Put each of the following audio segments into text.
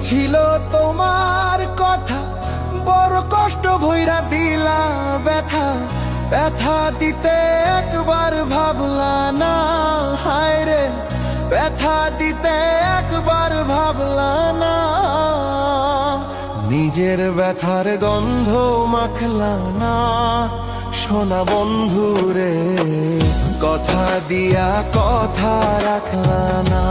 ছিল তোমার কথা, বড় কষ্ট ভইরা দিলা ব্যথা। ব্যথা দিতে একবার ভাবলা না, হায় রে ব্যথা দিতে একবার ভাবলা না। নিজের ব্যথার গন্ধ মাখলা না, সোনা বন্ধু রে কথা দিয়া কথা রাখলা না।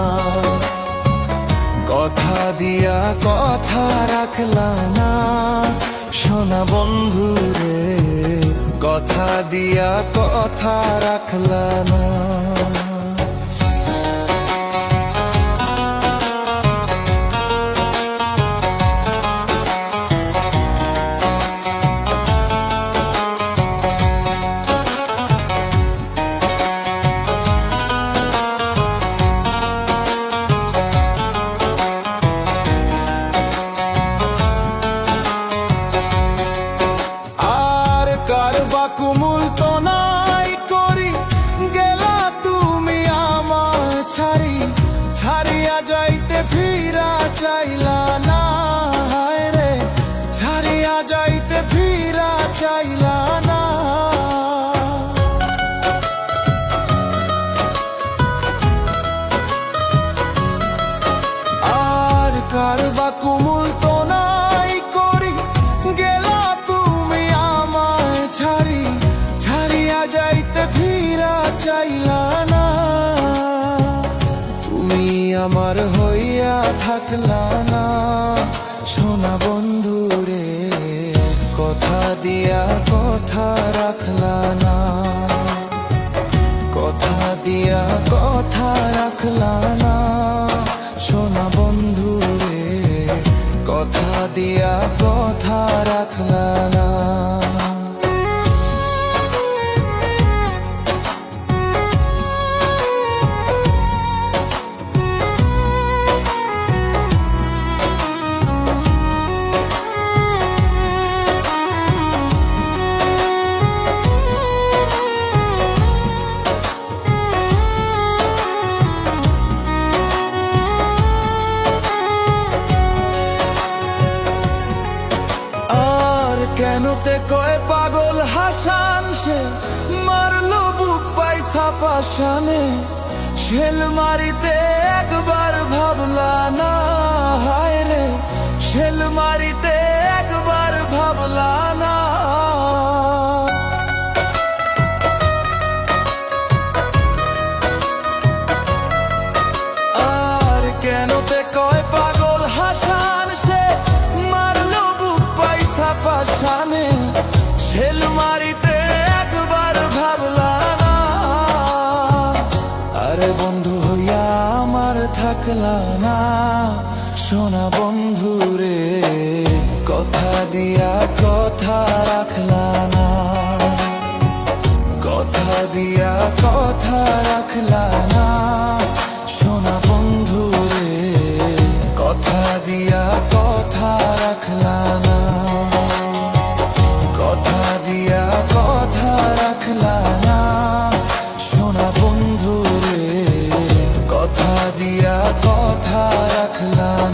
কথা দিয়া কথা রাখলা না, সোনা বন্ধু রে কথা দিয়া কথা রাখলা না। কুমুল তো নাই করি গেলা তুমি আমার ছাড়ি, ছাড়িয়া যাইতে ফিরা চাইলা না, হায় রে ছাড়িয়া যাইতে ফিরা চাইলা না। আর কারবা কুমুল তো নাই করি গেলা তুমি আমায় ছাড়ি, ছাড়িয়া যাইতে ফিরা চাইলা না। তুমি আমার হইয়া থাকলা না, সোনা বন্ধু রে কথা দিয়া কথা রাখলা না। কথা দিয়া কথা রাখলা না, সোনা বন্ধু রে কথা দিয়া কথা রাখলা না। কেনতে কয় পাগল হাসান, সে মারলো বুক পাইসা পাশানে। শেল মারিতে একবার ভাবলা না, হায় রে শেল মারিতে একবার ভাবলা না। আর কেনতে কয় পাগল হাসান, সে মারলো বুক পাইসা পাশানে। শেল মারিতে একবার ভাবলা না, আরে বন্ধু হইয়া আমার থাকলা না, সোনা বন্ধু রে কথা দিয়া কথা রাখলা না। কথা দিয়া কথা রাখলা না, সোনা বন্ধু রে কথা দিয়া কথা রাখলা না। কথা দিয়া কথা রাখলা না, সোনা বন্ধু রে কথা দিয়া কথা রাখলা না।